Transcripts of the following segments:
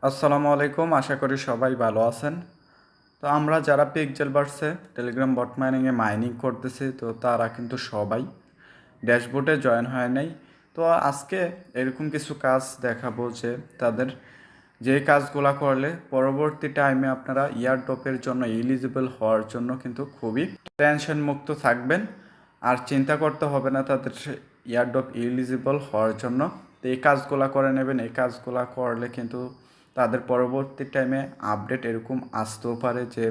আসসালামু আলাইকুম, আশা করি সবাই ভালো আছেন। তো আমরা যারা পিক্সেলভার্সে টেলিগ্রাম বট মাইনিংয়ে মাইনিং করতেছি, তো তারা কিন্তু সবাই ড্যাশবোর্ডে জয়েন হয় নাই। তো আজকে এরকম কিছু কাজ দেখাবো যে তাদের যে কাজগুলো করলে পরবর্তী টাইমে আপনারা ইয়ারড্রপের জন্য এলিজিবল হওয়ার জন্য কিন্তু খুবই টেনশন মুক্ত থাকবেন, আর চিন্তা করতে হবে না তাদের ইয়ারড্রপ এলিজিবল হওয়ার জন্য। তো এই কাজগুলো করে নেবেন। এই কাজগুলো করলে কিন্তু তাদের পরবর্তী টাইমে আপডেট এরকম আসতেও পারে যে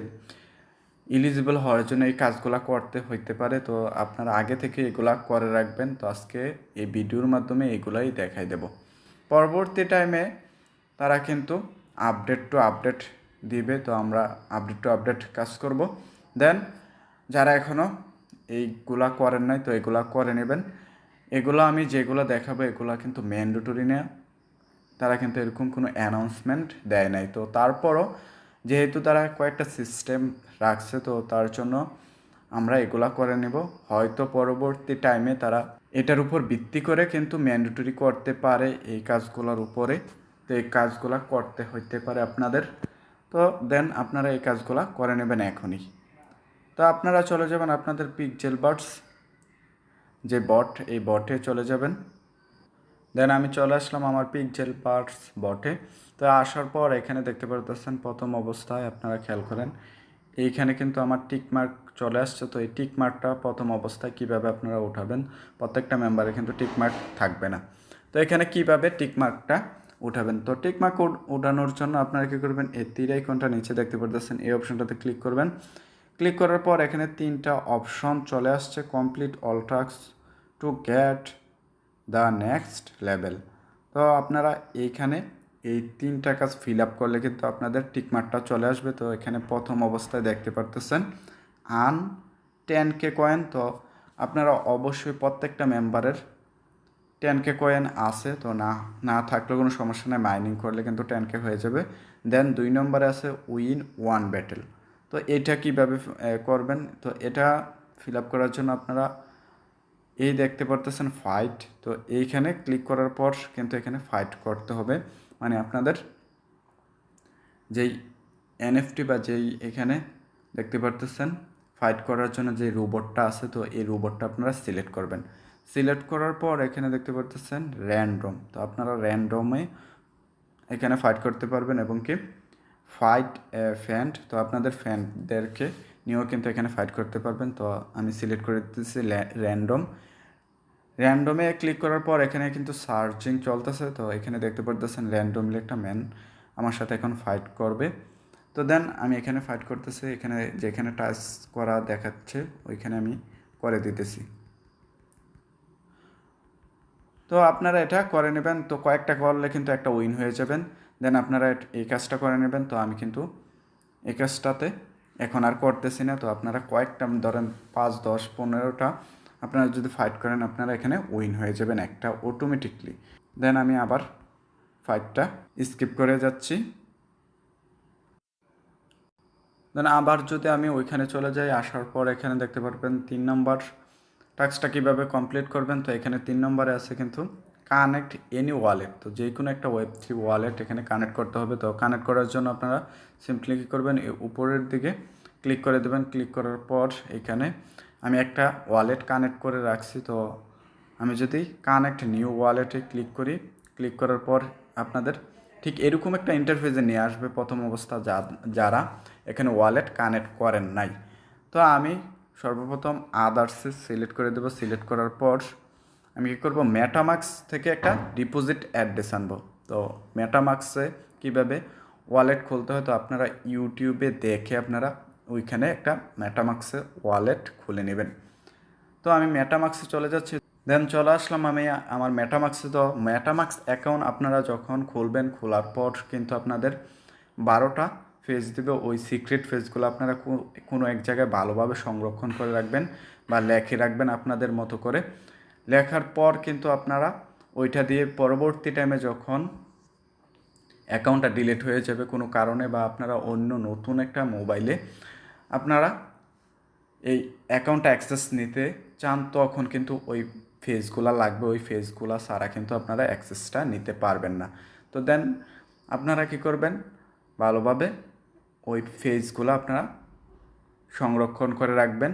এলিজিবল হওয়ার জন্য এই কাজগুলো করতে হইতে পারে। তো আপনারা আগে থেকে এগুলা করে রাখবেন। তো আজকে এই ভিডিওর মাধ্যমে এগুলাই দেখাই দেব। পরবর্তী টাইমে তারা কিন্তু আপডেট টু আপডেট দিবে, তো আমরা আপডেট টু আপডেট কাজ করব। দেন যারা এখনও এইগুলা করেন নাই, তো এগুলা করে নেবেন। এগুলো আমি যেগুলো দেখাবো এগুলো কিন্তু ম্যান্ডেটরি না, তারা কিন্তু এরকম কোনো অ্যানাউন্সমেন্ট দেয় নাই। তো তারপরও যেহেতু তারা কয়েকটা সিস্টেম রাখছে, তো তার জন্য আমরা এগুলা করে নেব। হয়তো পরবর্তী টাইমে তারা এটার উপর ভিত্তি করে কিন্তু ম্যান্ডেটরি করতে পারে এই কাজগুলোর উপরে। তো এই কাজগুলা করতে হইতে পারে আপনাদের। তো দেন আপনারা এই কাজগুলা করে নেবেন এখনই। তো আপনারা চলে যাবেন আপনাদের পিক্সেলভার্স যে বট, এই বটে চলে যাবেন। দেন আমি চলে আসলাম আমার পিক্সেলভার্স বটে। তো আসার পর এখানে দেখতে পারতেছেন প্রথম অবস্থায় আপনারা খেয়াল করেন এইখানে কিন্তু আমার টিকমার্ক চলে আসছে। তো এই টিকমার্কটা প্রথম অবস্থায় কিভাবে আপনারা উঠাবেন, প্রত্যেকটা মেম্বারে কিন্তু টিকমার্ক থাকবে না। তো এখানে কিভাবে টিকমার্কটা উঠাবেন, তো টিকমার্ক উঠানোর জন্য আপনারা কী করবেন, এই তীর আইকনটা নিচে দেখতে পারতেছেন, এই অপশনটাতে ক্লিক করবেন। ক্লিক করার পর এখানে তিনটা অপশন চলে আসছে, complete all task to get the next level. তো আপনারা এইখানে এই তিনটা কাজ ফিল আপ করলে কিন্তু আপনাদের টিকমার্কটা চলে আসবে। তো এখানে প্রথম অবস্থায় দেখতে পারতেছেন আন 10K কয়েন। তো আপনারা অবশ্যই প্রত্যেকটা মেম্বারের 10K কয়েন আছে, তো না না থাকলে কোনো সমস্যা নেই, মাইনিং করলে কিন্তু 10K হয়ে যাবে। দেন 2 নম্বরে আছে উইন 1 ব্যাটেল। তো এটা কীভাবে করবেন, তো এটা ফিল আপ করার জন্য আপনারা এই দেখতে পারতেছেন ফাইট। তো এইখানে ক্লিক করার পর কিন্তু এখানে ফাইট করতে হবে, মানে আপনাদের যেই এনএফটি বা যেই এখানে দেখতে পারতেছেন ফাইট করার জন্য যে রোবটটা আছে, তো এই রোবটটা আপনারা সিলেক্ট করবেন। সিলেক্ট করার পর এখানে দেখতে পারতেছেন র্যান্ডম। তো আপনারা র্যান্ডমে এখানে ফাইট করতে পারবেন এবং কি ফাইট ফ্যান্ড, তো আপনাদের ফ্যানদেরকে নিয়েও কিন্তু এখানে ফাইট করতে পারবেন। তো আমি সিলেক্ট করে দিতেছি র্যান্ডম। র্যান্ডমে ক্লিক করার পর এখানে কিন্তু সার্চিং চলতেছে। তো এখানে দেখতে পারতেছেন র্যান্ডমলি একটা ম্যান আমার সাথে এখন ফাইট করবে। তো দেন আমি এখানে ফাইট করতেছি, এখানে যেখানে টাচ করা দেখাচ্ছে ওইখানে আমি করে দিতেছি। তো আপনারা এটা করে নেবেন। তো কয়েকটা করলে কিন্তু একটা উইন হয়ে যাবেন। দেন আপনারা এই কাজটা করে নেবেন। তো আমি কিন্তু এই কাজটাতে এখন আর করতেছি না। তো আপনারা কয়েকটা ধরেন 5, 10, 15টা আপনারা যদি ফাইট করেন আপনারা এখানে উইন হয়ে যাবেন একটা অটোমেটিকলি। দেন আমি আবার ফাইটটা স্কিপ করে যাচ্ছি। দেন আবার যদি আমি ওইখানে চলে যাই, আসার পর এখানে দেখতে পারবেন 3 নম্বর টাস্কটা কীভাবে কমপ্লিট করবেন। তো এখানে 3 নম্বরে আছে কিন্তু কানেক্ট এনি ওয়ালেট। তো যে কোনো একটা Web3 ওয়ালেট এখানে কানেক্ট করতে হবে। তো কানেক্ট করার জন্য আপনারা সিম্পলি কী করবেন, উপরের দিকে ক্লিক করে দেবেন। ক্লিক করার পর এখানে আমি একটা ওয়ালেট কানেক্ট করে রাখছি। তো আমি যদি কানেক্ট নিউ ওয়ালেটে ক্লিক করি, ক্লিক করার পর আপনাদের ঠিক এরকম একটা ইন্টারফেসে নিয়ে আসবে প্রথম অবস্থা যারা এখানে ওয়ালেট কানেক্ট করেন নাই। তো আমি সর্বপ্রথম আদার্সে সিলেক্ট করে দেবো। সিলেক্ট করার পর আমি কী করবো, মেটামাক্স থেকে একটা ডিপোজিট অ্যাড্রেস আনবো। তো মেটামাক্সে কীভাবে ওয়ালেট খুলতে হয়, তো আপনারা ইউটিউবে দেখে আপনারা ওইখানে একটা মেটামাক্সে ওয়ালেট খুলে নেবেন। তো আমি মেটামাক্সে চলে যাচ্ছি। দেন চলে আসলাম আমি আমার মেটামাক্সে। তো মেটামাক্স অ্যাকাউন্ট আপনারা যখন খুলবেন, খোলার পর কিন্তু আপনাদের 12টা ফেজ দেবে। ওই সিক্রেট ফেজগুলো আপনারা কোনো এক জায়গায় ভালোভাবে সংরক্ষণ করে রাখবেন বা লেখে রাখবেন আপনাদের মতো করে। লেখার পর কিন্তু আপনারা ওইটা দিয়ে পরবর্তী টাইমে যখন অ্যাকাউন্টটা ডিলিট হয়ে যাবে কোনো কারণে, বা আপনারা অন্য নতুন একটা মোবাইলে আপনারা এই অ্যাকাউন্টটা অ্যাক্সেস নিতে চান, তখন কিন্তু ওই ফেজগুলো লাগবে। ওই ফেজগুলো ছাড়া কিন্তু আপনারা অ্যাক্সেসটা নিতে পারবেন না। তো দেন আপনারা কী করবেন, ভালোভাবে ওই পেজগুলো আপনারা সংরক্ষণ করে রাখবেন।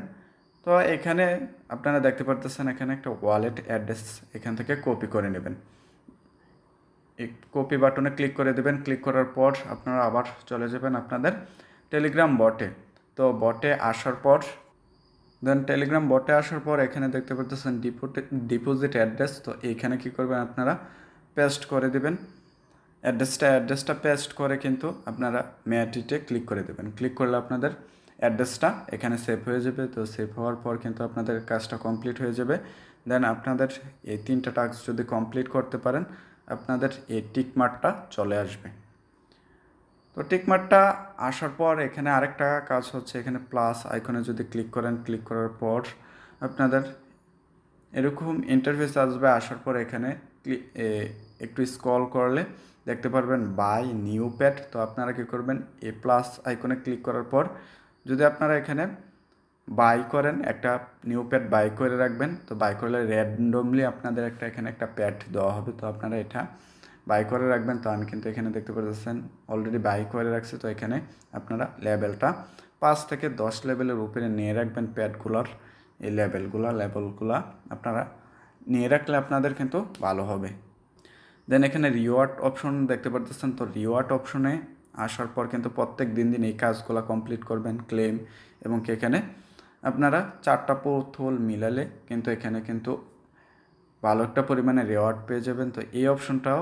তো এখানে আপনারা দেখতে পারতেছেন এখানে একটা ওয়ালেট অ্যাড্রেস এখান থেকে কপি করে নেবেন। এই কপি বাটনে ক্লিক করে দেবেন। ক্লিক করার পর আপনারা আবার চলে যাবেন আপনাদের টেলিগ্রাম বটে। তো বটে আসার পর টেলিগ্রাম বটে আসার পর এখানে দেখতে পাচ্ছেন ডিপোজিট অ্যাড্রেস। তো এইখানে কী করবেন, আপনারা পেস্ট করে দেবেন অ্যাড্রেসটা পেস্ট করে কিন্তু আপনারা মেয়াটিতে ক্লিক করে দেবেন। ক্লিক করলে আপনাদের অ্যাড্রেসটা এখানে সেভ হয়ে যাবে। তো সেভ হওয়ার পর কিন্তু আপনাদের কাজটা কমপ্লিট হয়ে যাবে। দেন আপনাদের এই 3টা টাস্ক যদি কমপ্লিট করতে পারেন, আপনাদের এই টিকমার্কটা চলে আসবে। তো টিকমার্কটা আসার পর এখানে আরেকটা কাজ হচ্ছে, এখানে প্লাস আইকনে যদি ক্লিক করেন, ক্লিক করার পর আপনাদের এরকম ইন্টারফেস আসবে। আসার পর এখানে একটু স্ক্রল করলে দেখতে পারবেন বাই নিউ প্যাড। তো আপনারা কী করবেন, এই প্লাস আইকনে ক্লিক করার পর যদি আপনারা এখানে বাই করেন, একটা নিউ প্যাড বাই করে রাখবেন। তো বাই করলে র্যান্ডমলি আপনাদের এখানে একটা প্যাড দেওয়া হবে। তো আপনারা এটা বাই করে রাখবেন। তো আমি কিন্তু এখানে দেখতে পাচ্ছেন অলরেডি বাই করে রাখছি। তো এখানে আপনারা লেভেলটা 5 থেকে 10 লেভেলের উপরে নিয়ে রাখবেন প্যাডগুলোর। এই লেভেলগুলো আপনারা নিয়ে রাখলে আপনাদের কিন্তু ভালো হবে। দেন এখানে রিওয়ার্ড অপশন দেখতে পাচ্ছেন। তো রিওয়ার্ড অপশনে আসার পর কিন্তু প্রত্যেক দিন এই কাজগুলো কমপ্লিট করবেন, ক্লেম এবং এখানে আপনারা 4টা পোথল মিলালে কিন্তু এখানে কিন্তু ভালো একটা পরিমাণে রিওয়ার্ড পেয়ে যাবেন। তো এই অপশনটাও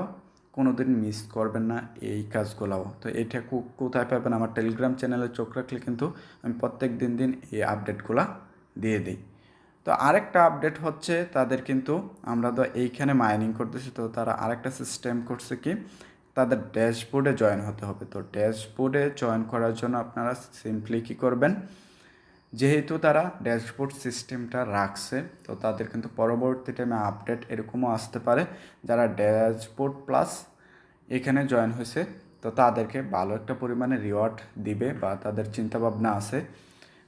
কোনো দিন মিস করবেন না, এই কাজগুলোও। তো এটা কোথায় পাবেন, আমার টেলিগ্রাম চ্যানেলে চোখ রাখলে কিন্তু আমি প্রত্যেক দিন এই আপডেটগুলো দিয়ে দিই। তো আরেকটা আপডেট হচ্ছে তাদের কিন্তু আমরা তো এইখানে মাইনিং করতেছি। তো তারা আরেকটা সিস্টেম করছে কি, তাদের ড্যাশবোর্ডে জয়েন হতে হবে। তো ড্যাশবোর্ডে জয়েন করার জন্য আপনারা সিম্পলি কী করবেন, যেহেতু তারা ড্যাশবোর্ড সিস্টেমটা রাখছে, তো তাদের কিন্তু পরবর্তী টাইমে আপডেট এরকমও আসতে পারে যারা ড্যাশবোর্ড প্লাস এখানে জয়েন হয়েছে, তো তাদেরকে ভালো একটা পরিমাণে রিওয়ার্ড দিবে বা তাদের চিন্তাভাবনা আছে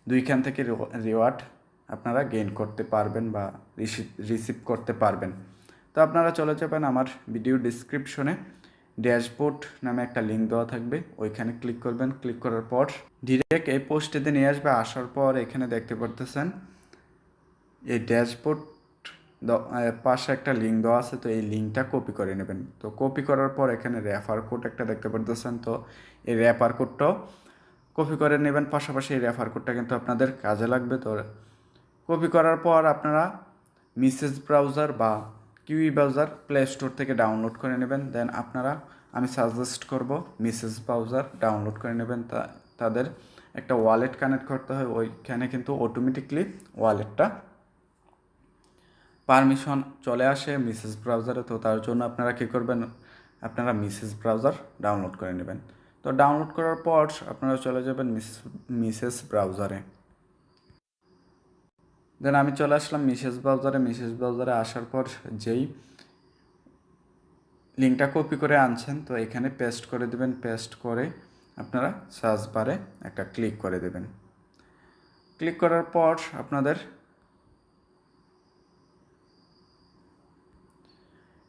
2খান থেকে রিওয়ার্ড আপনারা গেইন করতে পারবেন বা রিসিভ করতে পারবেন। তো আপনারা চলে যাবেন আমার ভিডিও ডিসক্রিপশনে ড্যাশবোর্ড নামে একটা লিঙ্ক দেওয়া থাকবে, ওইখানে ক্লিক করবেন। ক্লিক করার পর ডিরেক্ট এই পোস্টেতে নিয়ে আসবে। আসার পর এখানে দেখতে পারতেছেন এই ড্যাশবোর্ড পাশে একটা লিঙ্ক দেওয়া আছে। তো এই লিঙ্কটা কপি করে নেবেন। তো কপি করার পর এখানে রেফার কোড একটা দেখতে পারতেছেন। তো এই রেফার কোডটাও কপি করে নেবেন। পাশাপাশি এই রেফার কোডটা কিন্তু আপনাদের কাজে লাগবে। তো কপি করার পর আপনারা মেসেজ ব্রাউজার বা কিউই ব্রাউজার প্লে স্টোর থেকে ডাউনলোড করে নেবেন। দেন আপনারা আমি সাজেস্ট করব মেসেজ ব্রাউজার ডাউনলোড করে নেবেন। তাদের একটা ওয়ালেট কানেক্ট করতে হয়, ওইখানে কিন্তু অটোমেটিকলি ওয়ালেটটা পারমিশন চলে আসে মেসেজ ব্রাউজারে। তো তার জন্য আপনারা কী করবেন, আপনারা মেসেজ ব্রাউজার ডাউনলোড করে নেবেন। তো ডাউনলোড করার পর আপনারা চলে যাবেন মেসেজ ব্রাউজারে। দেন আমি চলে আসলাম মেসেজ ব্রাউজারে আসার পর যেই লিঙ্কটা কপি করে আনছেন, তো এখানে পেস্ট করে দেবেন। পেস্ট করে আপনারা সার্চ বারে একটা ক্লিক করে দেবেন। ক্লিক করার পর আপনাদের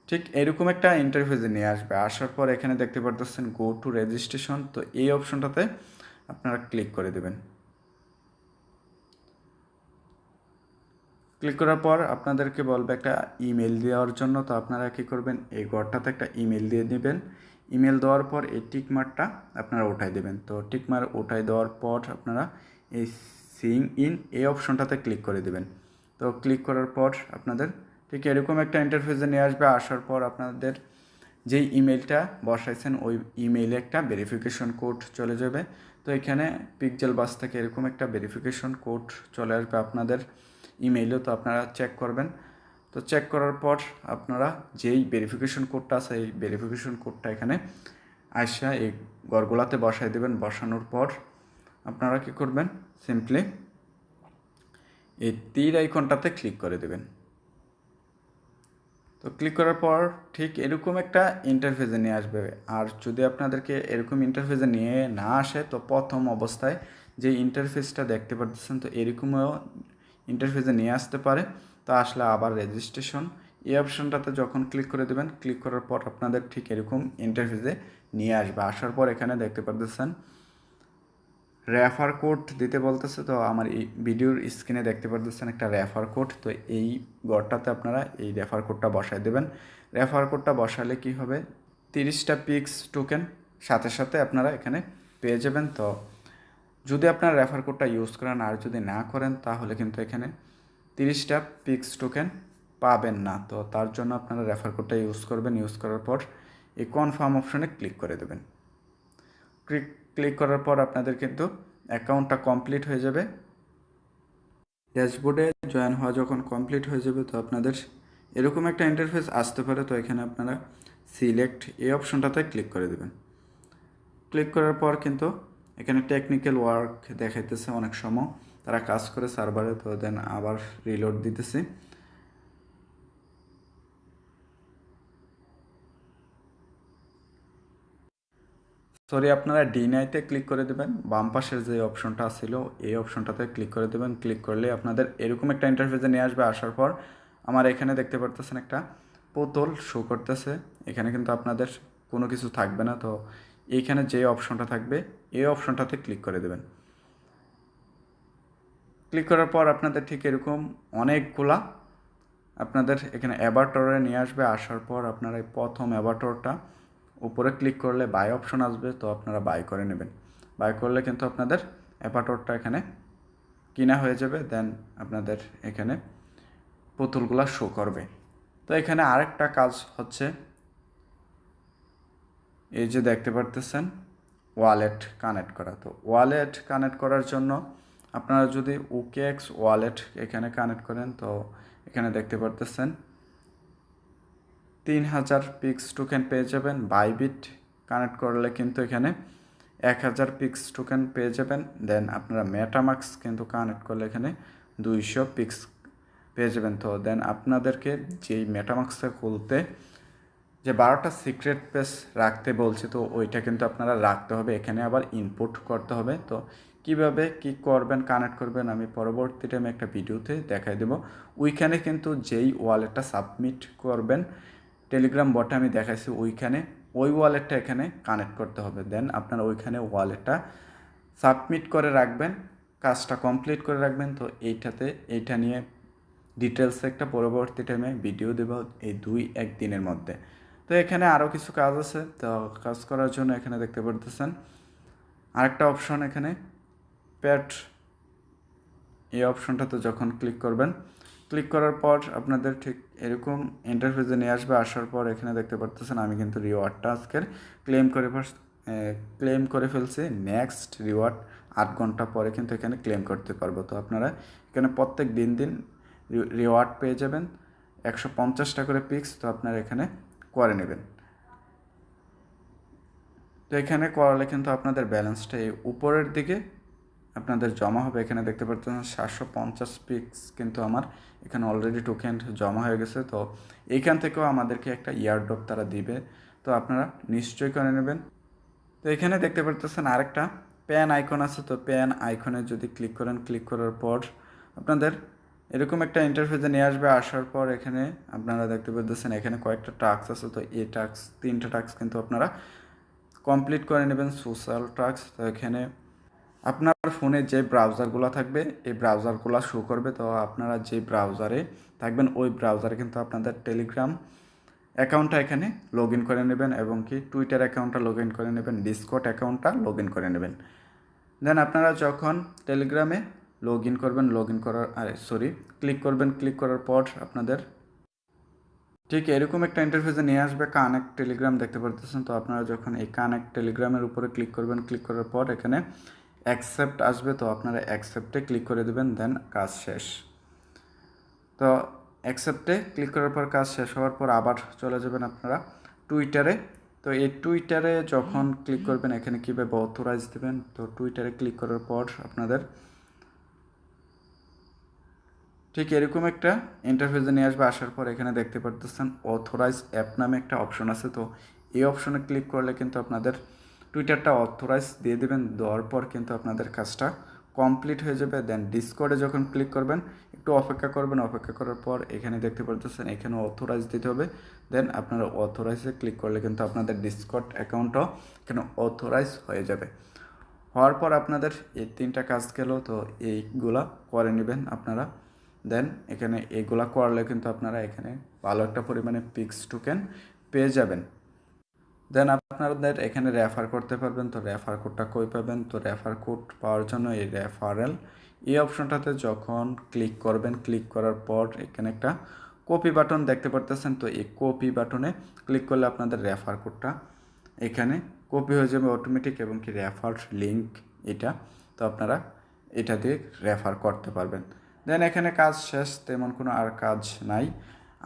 ঠিক এরকম একটা ইন্টারফেসে নিয়ে আসবে। আসার পর এখানে দেখতে পারতেছেন গো টু রেজিস্ট্রেশন। তো এই অপশনটাতে আপনারা ক্লিক করে দেবেন। ক্লিক করার পর আপনাদেরকে বলবে একটা ইমেল দেওয়ার জন্য। তো আপনারা কী করবেন, এই ঘরটাতে একটা ইমেল দিয়ে দিবেন। ইমেল দেওয়ার পর এই টিকমার্কটা আপনারা উঠাই দেবেন। তো টিকমার্ক উঠাই দেওয়ার পর আপনারা এই সিং ইন এই অপশনটাতে ক্লিক করে দেবেন। তো ক্লিক করার পর আপনাদের ঠিক এরকম একটা ইন্টারফেসে নিয়ে আসবে। আসার পর আপনাদের যেই ইমেলটা বসাইছেন ওই ইমেইলে একটা ভেরিফিকেশন কোড চলে যাবে। তো এখানে পিক্সেল বাস থেকে এরকম একটা ভেরিফিকেশন কোড চলে আসবে আপনাদের ইমেইলে। তো আপনারা চেক করবেন। তো চেক করার পর আপনারা যেই ভেরিফিকেশন কোডটা আছে এই ভেরিফিকেশন কোডটা এখানে আসা এই ঘরগুলাতে বসাই দেবেন। বসানোর পর আপনারা কী করবেন, সিম্পলি এই তীর আইকনটাতে ক্লিক করে দেবেন। তো ক্লিক করার পর ঠিক এরকম একটা ইন্টারফেসে নিয়ে আসবে। আর যদি আপনাদেরকে এরকম ইন্টারফেসে নিয়ে না আসে, তো প্রথম অবস্থায় যে ইন্টারফেসটা দেখতে পাচ্ছেন, তো এরকমও ইন্টারফেসে নিয়ে আসতে পারে। তো আসলে আবার রেজিস্ট্রেশন এই অপশনটাতে যখন ক্লিক করে দেবেন, ক্লিক করার পর আপনাদের ঠিক এরকম ইন্টারফেসে নিয়ে আসবে। আসার পর এখানে দেখতে পাচ্ছেন রেফার কোড দিতে বলতেছে। তো আমার এই ভিডিওর স্ক্রিনে দেখতে পাচ্ছেন একটা রেফার কোড। তো এই ঘরটাতে আপনারা এই রেফার কোডটা বসায় দেবেন। রেফার কোডটা বসালে কি হবে, 30টা পিক্স টোকেন সাথে সাথে আপনারা এখানে পেয়ে যাবেন। তো যদি আপনারা রেফার কোডটা ইউজ করেন আর যদি না করেন তাহলে কিন্তু এখানে 30টা পিক্স টোকেন পাবেন না। তো তার জন্য আপনারা রেফার কোডটা ইউজ করবেন। ইউজ করার পর এই কনফার্ম অপশনে ক্লিক করে দেবেন। ক্লিক করার পর আপনাদের কিন্তু অ্যাকাউন্টটা কমপ্লিট হয়ে যাবে। ড্যাশবোর্ডে জয়েন হওয়া যখন কমপ্লিট হয়ে যাবে তো আপনাদের এরকম একটা ইন্টারফেস আসতে পারে। তো এখানে আপনারা সিলেক্ট এই অপশনটাতে ক্লিক করে দেবেন। ক্লিক করার পর কিন্তু এখানে টেকনিক্যাল ওয়ার্ক দেখাইতেছে, অনেক সময় তারা কাজ করে সার্ভারে। তো দেন আবার রিলোড দিতেছি। সরি, আপনারা ডিনাইতে ক্লিক করে দেবেন। বাম পাশের যে অপশনটা ছিল এই অপশনটাতে ক্লিক করে দেবেন। ক্লিক করলে আপনাদের এরকম একটা ইন্টারফেসে নিয়ে আসবে। আসার পর আমার এখানে দেখতে পারতেছেন একটা বোতল শো করতেছে। এখানে কিন্তু আপনাদের কোনো কিছু থাকবে না। তো এইখানে যে অপশনটা থাকবে এই অপশনটাতে ক্লিক করে দেবেন। ক্লিক করার পর আপনাদের ঠিক এরকম অনেকগুলা আপনাদের এখানে অ্যাভাটারে নিয়ে আসবে। আসার পর আপনারা এই প্রথম অ্যাভাটারটা উপরে ক্লিক করলে বাই অপশন আসবে। তো আপনারা বাই করে নেবেন। বাই করলে কিন্তু আপনাদের অ্যাভাটারটা এখানে কিনা হয়ে যাবে। দেন আপনাদের এখানে পুতুলগুলা শো করবে। তো এখানে আরেকটা কাজ হচ্ছে, এই যে দেখতে পারতেছেন ওয়ালেট কানেক্ট করা। তো ওয়ালেট কানেক্ট করার জন্য আপনারা যদি OKX ওয়ালেট এখানে কানেক্ট করেন তো এখানে দেখতে পারতেছেন 3000 পিক্স টোকেন পেয়ে যাবেন। বাইবিট কানেক্ট করলে কিন্তু এখানে 1000 পিক্স টোকেন পেয়ে যাবেন। দেন আপনারা মেটামাক্স কিন্তু কানেক্ট করলে এখানে 200 পিক্স পেয়ে যাবেন। তো দেন আপনাদেরকে যেই মেটামাক্সটা খুলতে যে 12টা সিক্রেট পেজ রাখতে বলছে, তো ওইটা কিন্তু আপনারা রাখতে হবে। এখানে আবার ইনপুট করতে হবে। তো কিভাবে কি করবেন, কানেক্ট করবেন আমি পরবর্তী টাইমে একটা ভিডিওতে দেখাই দেব। ওইখানে কিন্তু যেই ওয়ালেটটা সাবমিট করবেন টেলিগ্রাম বটে আমি দেখাইছি, ওইখানে ওই ওয়ালেটটা এখানে কানেক্ট করতে হবে। দেন আপনারা ওইখানে ওয়ালেটটা সাবমিট করে রাখবেন, কাজটা কমপ্লিট করে রাখবেন। তো এইটা নিয়ে ডিটেলসে একটা পরবর্তী টাইমে ভিডিও দেব এই 2-1 দিনের মধ্যে। তো এখানে আরও কিছু কাজ আছে। তো কাজ করার জন্য এখানে দেখতে পারতেছেন আরেকটা অপশন, এখানে প্যাড এই অপশনটাতে যখন ক্লিক করবেন, ক্লিক করার পর আপনাদের ঠিক এরকম ইন্টারফেসে নিয়ে আসবে। আসার পর এখানে দেখতে পারতেছেন আমি কিন্তু রিওয়ার্ডটা আজকের ক্লেম করে ফেলছি। নেক্সট রিওয়ার্ড 8 ঘন্টা পরে কিন্তু এখানে ক্লেম করতে পারবো। তো আপনারা এখানে প্রত্যেক দিন রিওয়ার্ড পেয়ে যাবেন 150টা করে পিক্স। তো আপনারা এখানে করে নেবেন। তো এখানে করালে কিন্তু আপনাদের ব্যালেন্সটা এই উপরের দিকে আপনাদের জমা হবে। এখানে দেখতে পাচ্ছেন 750 পিক্স কিন্তু আমার এখানে অলরেডি টোকেন জমা হয়ে গেছে। তো এইখান থেকেও আমাদেরকে একটা ইয়ারড্রপ তারা দিবে। তো আপনারা নিশ্চয়ই করে নেবেন। তো এখানে দেখতে পাচ্ছেন আরেকটা প্যান আইকন আছে। তো প্যান আইকনে যদি ক্লিক করেন, ক্লিক করার পর আপনাদের এরকম একটা ইন্টারফেসে নিয়ে আসবে। আসার পর এখানে আপনারা দেখতে পাচ্ছেন এখানে কয়েকটা টাস্ক আছে। তো এই টাস্ক 3টা টাস্ক কিন্তু আপনারা কমপ্লিট করে নেবেন, সোশ্যাল টাস্ক। তো এখানে আপনার ফোনে যে ব্রাউজারগুলো থাকবে এই ব্রাউজারগুলো শো করবে। তো আপনারা যে ব্রাউজারে থাকবেন ওই ব্রাউজারে কিন্তু আপনাদের টেলিগ্রাম অ্যাকাউন্টটা এখানে লগ ইন করে নেবেন এবং কি টুইটার অ্যাকাউন্টটা লগ ইন করে নেবেন, ডিসকর্ড অ্যাকাউন্টটা লগ ইন করে নেবেন। দেন আপনারা যখন টেলিগ্রামে লগ ইন করবেন, ক্লিক করবেন। ক্লিক করার পর আপনাদের ঠিক এরকম একটা ইন্টারফেসে নিয়ে আসবে কানেক্ট টেলিগ্রাম দেখতে পারতেছেন। তো আপনারা যখন এই কানেক্ট টেলিগ্রামের উপরে ক্লিক করবেন, ক্লিক করার পর এখানে অ্যাকসেপ্ট আসবে। তো আপনারা অ্যাকসেপ্টে ক্লিক করে দেবেন, দেন কাজ শেষ। তো অ্যাকসেপ্টে ক্লিক করার পর কাজ শেষ হওয়ার পর আবার চলে যাবেন আপনারা টুইটারে। তো এই টুইটারে যখন ক্লিক করবেন এখানে কীভাবে অথরাইজ দেবেন। তো টুইটারে ক্লিক করার পর আপনাদের ঠিক এরকম একটা ইন্টারফেসে নিয়ে আসবে। আসার পর এখানে দেখতে পারতেছেন অথরাইজ অ্যাপ নামে একটা অপশন আছে। তো এই অপশনে ক্লিক করলে কিন্তু আপনাদের টুইটারটা অথরাইজ দিয়ে দেবেন। দেওয়ার পর কিন্তু আপনাদের কাজটা কমপ্লিট হয়ে যাবে। দেন ডিসকর্ডে যখন ক্লিক করবেন একটু অপেক্ষা করবেন। অপেক্ষা করার পর এখানে দেখতে পাচ্ছেন এখানে অথরাইজ দিতে হবে। দেন আপনারা অথরাইজে ক্লিক করলে কিন্তু আপনাদের ডিসকর্ড অ্যাকাউন্টও এখানে অথরাইজ হয়ে যাবে। হওয়ার পর আপনাদের এই 3টা কাজ গেল, তো এইগুলা করে নেবেন আপনারা। দেন এখানে এইগুলা করলে কিন্তু আপনারা এখানে ভালো একটা পরিমাণে পিক্স টোকেন পেয়ে যাবেন। দেন আপনাদের এখানে রেফার করতে পারবেন। তো রেফার কোডটা কই পাবেন? তো রেফার কোড পাওয়ার জন্য এই রেফারেল এই অপশনটাতে যখন ক্লিক করবেন, ক্লিক করার পর এখানে একটা কপি বাটন দেখতে পারতেছেন। তো এই কপি বাটনে ক্লিক করলে আপনাদের রেফার কোডটা এখানে কপি হয়ে যাবে অটোমেটিক, এবং কি রেফার লিঙ্ক এটা, তো আপনারা এটা দিয়ে রেফার করতে পারবেন। দেন এখানে কাজ শেষ, তেমন কোনো আর কাজ নাই।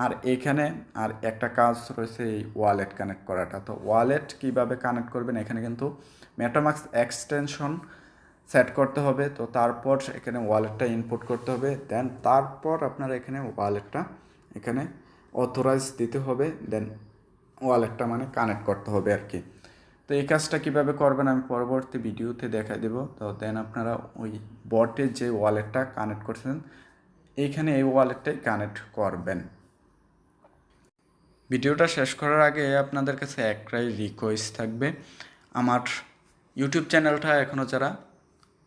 আর এখানে আর একটা কাজ রয়েছে এই ওয়ালেট কানেক্ট করাটা। তো ওয়ালেট কিভাবে কানেক্ট করবেন, এখানে কিন্তু মেটামাস্ক এক্সটেনশন সেট করতে হবে। তো তারপর এখানে ওয়ালেটটা ইনপুট করতে হবে। দেন তারপর আপনারা এখানে ওয়ালেটটা এখানে অথরাইজ দিতে হবে। দেন ওয়ালেটটা মানে কানেক্ট করতে হবে আর কি। তো এই কাজটা কীভাবে করবেন আমি পরবর্তী ভিডিওতে দেখাই দেব। তো দেন আপনারা ওই বটে যে ওয়ালেটটা কানেক্ট করছেন এইখানে এই ওয়ালেটটাই কানেক্ট করবেন। ভিডিওটা শেষ করার আগে আপনাদের কাছে একটাই রিকোয়েস্ট থাকবে, আমার ইউটিউব চ্যানেলটা এখনও যারা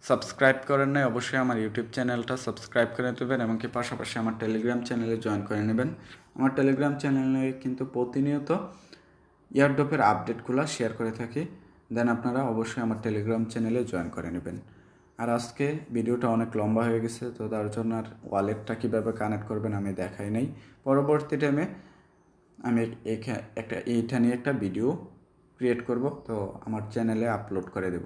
সাবস্ক্রাইব করেন নাই অবশ্যই আমার ইউটিউব চ্যানেলটা সাবস্ক্রাইব করে দেবেন, এমনকি পাশাপাশি আমার টেলিগ্রাম চ্যানেলে জয়েন করে নেবেন। আমার টেলিগ্রাম চ্যানেলে কিন্তু প্রতিনিয়ত ইয়ারড্রপের আপডেটগুলো শেয়ার করে থাকি। দেন আপনারা অবশ্যই আমার টেলিগ্রাম চ্যানেলে জয়েন করে নেবেন। আর আজকে ভিডিওটা অনেক লম্বা হয়ে গেছে, তো তার জন্য আর ওয়ালেটটা কীভাবে কানেক্ট করবেন আমি দেখাই নাই। পরবর্তী টাইমে আমি এইটা নিয়ে একটা ভিডিও ক্রিয়েট করব, তো আমার চ্যানেলে আপলোড করে দেব।